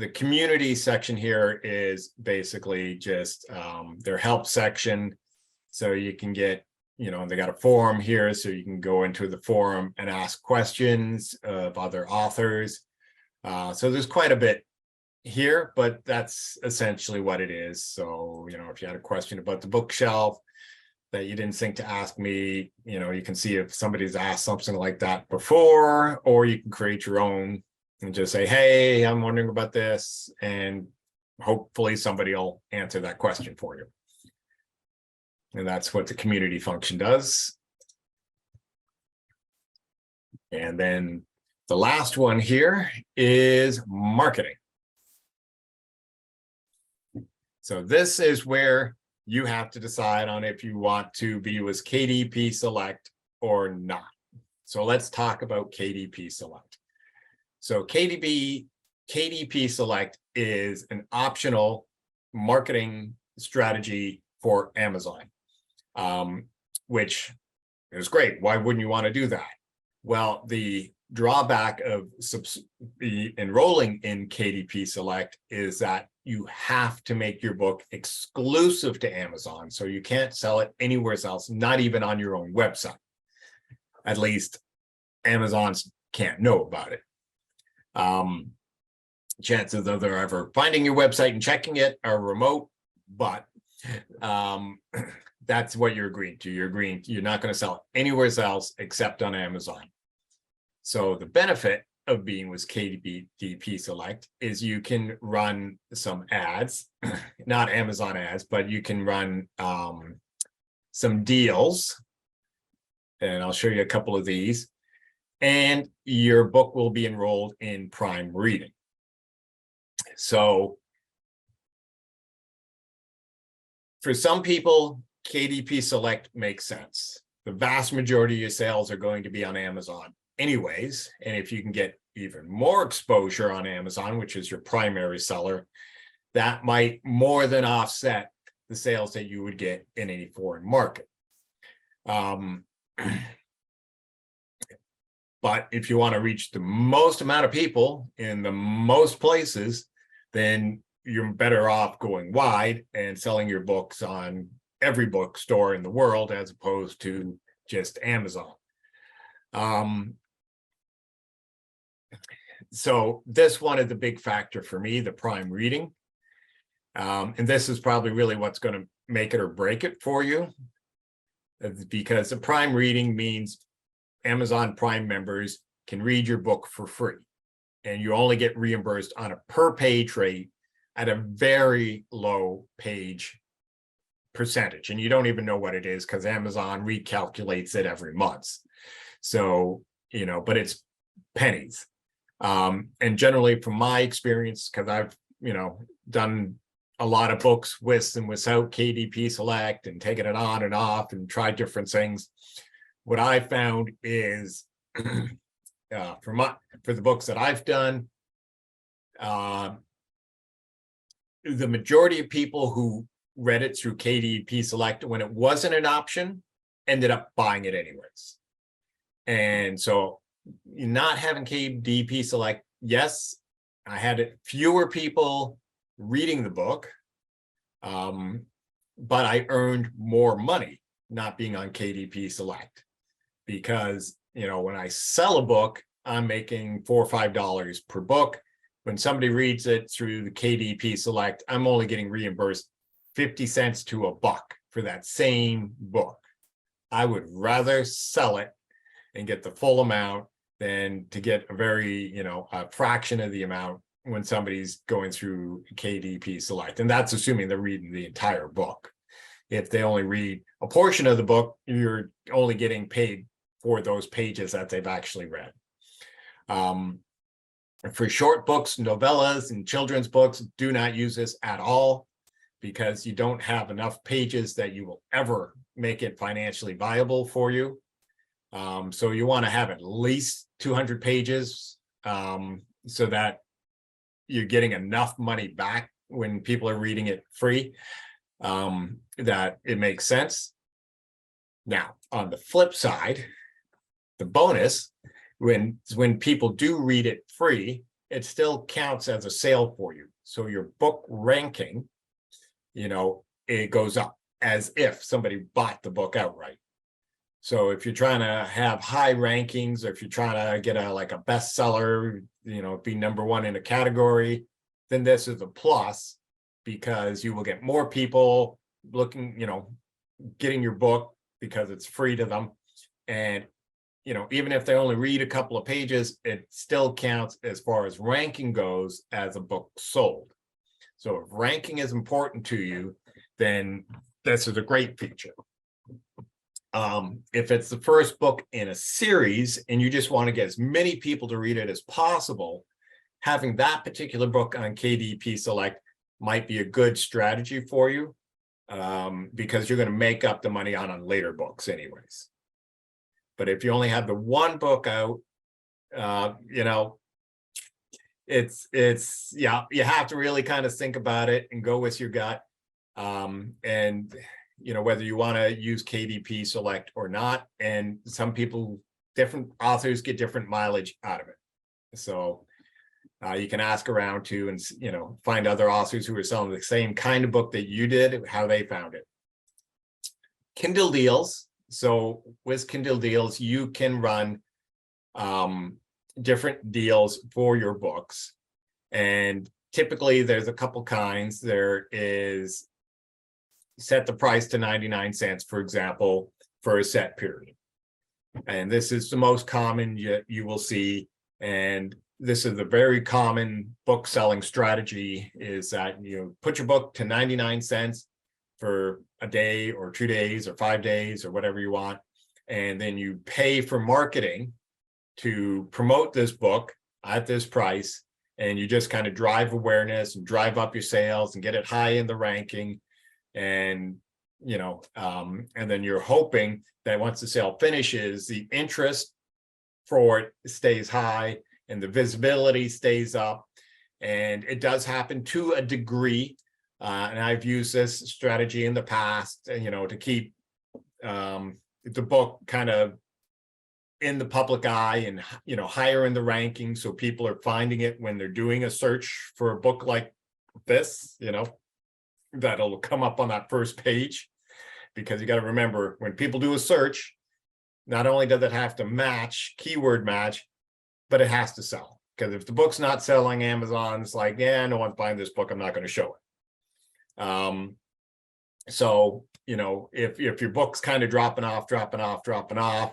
the community section here is basically just their help section. So you can get, they got a forum here, so you can go into the forum and ask questions of other authors. So there's quite a bit here, but that's essentially what it is. So, if you had a question about the bookshelf that you didn't think to ask me, you can see if somebody's asked something like that before, or you can create your own and just say, hey, I'm wondering about this, and hopefully somebody will answer that question for you. And that's what the community function does. And then the last one here is marketing. So this is where you have to decide on if you want to be with KDP Select or not. So let's talk about KDP Select. So KDP Select is an optional marketing strategy for Amazon, which is great. Why wouldn't you want to do that? Well, the drawback of enrolling in KDP Select is that you have to make your book exclusive to Amazon. So you can't sell it anywhere else, not even on your own website. At least Amazon's can't know about it. Chances of they're ever finding your website and checking it are remote, but that's what you're agreeing to. You're not going to sell it anywhere else except on Amazon. So the benefit of being with KDP Select is you can run some ads, not Amazon ads, but you can run some deals. And I'll show you a couple of these. And your book will be enrolled in Prime Reading. So for some people, KDP Select makes sense. The vast majority of your sales are going to be on Amazon anyways. And if you can get even more exposure on Amazon, which is your primary seller, that might more than offset the sales that you would get in any foreign market. But if you want to reach the most amount of people in the most places, then you're better off going wide and selling your books on every bookstore in the world as opposed to just Amazon. So this one is the big factor for me, the Prime Reading. And this is probably really what's going to make it or break it for you, because the Prime Reading means Amazon Prime members can read your book for free, and you only get reimbursed on a per page rate at a very low page percentage. And you don't even know what it is because Amazon recalculates it every month. So, but it's pennies. And generally from my experience, because I've, done a lot of books with and without KDP Select and taken it on and off and tried different things, what I found is for the books that I've done, the majority of people who read it through KDP Select when it wasn't an option ended up buying it anyways. And so not having KDP Select, yes, I had fewer people reading the book, but I earned more money not being on KDP Select, because when I sell a book, I'm making $4 or $5 per book. When somebody reads it through the KDP Select, I'm only getting reimbursed 50 cents to $1 for that same book. I would rather sell it and get the full amount than to get a very, a fraction of the amount when somebody's going through KDP Select. And that's assuming they're reading the entire book. If they only read a portion of the book, you're only getting paid for those pages that they've actually read. For short books, novellas, and children's books, do not use this at all, because you don't have enough pages that you will ever make it financially viable for you. So you want to have at least 200 pages so that you're getting enough money back when people are reading it free, that it makes sense. Now, on the flip side, the bonus, when people do read it free, it still counts as a sale for you. So your book ranking, it goes up as if somebody bought the book outright. So if you're trying to have high rankings, or if you're trying to get a bestseller, be number one in a category, then this is a plus, because you will get more people looking, getting your book because it's free to them. And, even if they only read a couple of pages, it still counts as far as ranking goes as a book sold. So if ranking is important to you, then this is a great feature. If it's the first book in a series and you just want to get as many people to read it as possible, having that particular book on KDP Select might be a good strategy for you, because you're going to make up the money on later books anyways. But if you only have the one book out, it's you have to really kind of think about it and go with your gut. And whether you want to use KDP Select or not. And some people, different authors, get different mileage out of it. So you can ask around too, and find other authors who are selling the same kind of book that you did, how they found it. Kindle deals. So with Kindle deals, you can run different deals for your books. And typically there's a couple kinds. There is set the price to 99 cents, for example, for a set period. And this is the most common you will see. And this is a very common book selling strategy, is that you put your book to 99 cents for a day or 2 days or 5 days or whatever you want. And then you pay for marketing to promote this book at this price. And you just kind of drive awareness and drive up your sales and get it high in the ranking. And, and then you're hoping that once the sale finishes, the interest for it stays high and the visibility stays up. And it does happen to a degree. And I've used this strategy in the past, to keep the book kind of in the public eye and, higher in the ranking. So people are finding it when they're doing a search for a book like this, that'll come up on that first page. Because you got to remember, when people do a search, not only does it have to match, keyword match, but it has to sell. Because if the book's not selling, Amazon's like, yeah, no one's buying this book, I'm not going to show it. So, if your book's kind of dropping off,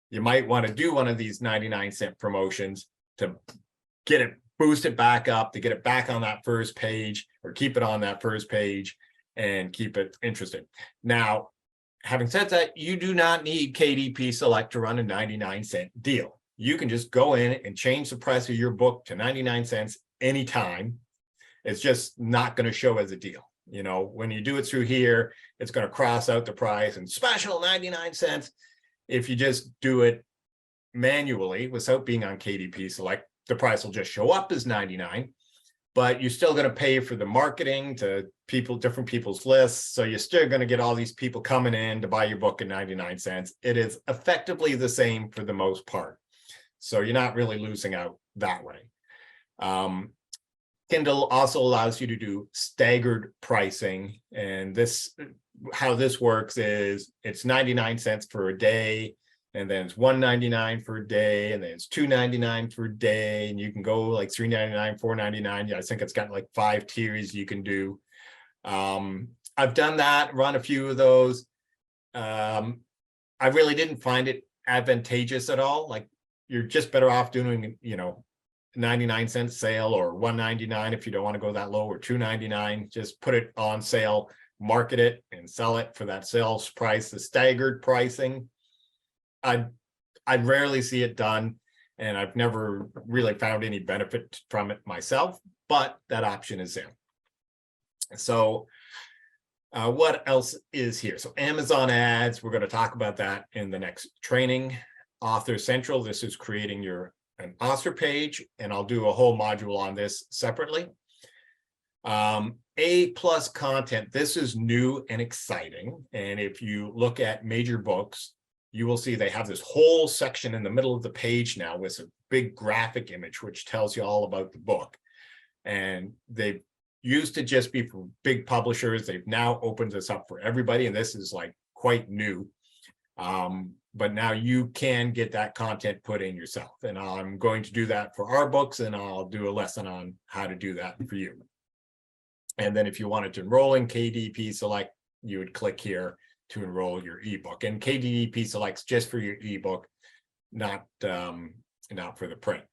you might want to do one of these 99-cent promotions to get it, boost it back up, to get it back on that first page, or keep it on that first page and keep it interesting. Now, having said that, you do not need KDP Select to run a 99-cent deal. You can just go in and change the price of your book to 99 cents anytime. It's just not going to show as a deal. When you do it through here, it's going to cross out the price and special 99 cents. If you just do it manually without being on KDP Select, the price will just show up as 99, but you're still going to pay for the marketing to different people's lists. So you're still going to get all these people coming in to buy your book at 99 cents. It is effectively the same for the most part. So you're not really losing out that way. Kindle also allows you to do staggered pricing. And how this works is it's 99 cents for a day, and then it's $1.99 for a day, and then it's $2.99 for a day, and you can go like $3.99, $4.99. Yeah, I think it's got like 5 tiers you can do. I've done that, run a few of those. I really didn't find it advantageous at all. Like, you're just better off doing, 99-cent sale, or $1.99 if you don't want to go that low, or $2.99. Just put it on sale, market it, and sell it for that sales price. The staggered pricing, I rarely see it done, and I've never really found any benefit from it myself, but that option is there. So what else is here? So Amazon ads, we're going to talk about that in the next training. Author Central, this is creating an author page, and I'll do a whole module on this separately. A+ content, this is new and exciting. And if you look at major books, you will see they have this whole section in the middle of the page now with a big graphic image, which tells you all about the book. And they used to just be for big publishers. They've now opened this up for everybody, and this is like quite new. But now you can get that content put in yourself, and I'm going to do that for our books, and I'll do a lesson on how to do that for you. And then if you wanted to enroll in KDP Select, you would click here to enroll your ebook. And KDP Select's just for your ebook, not for the print.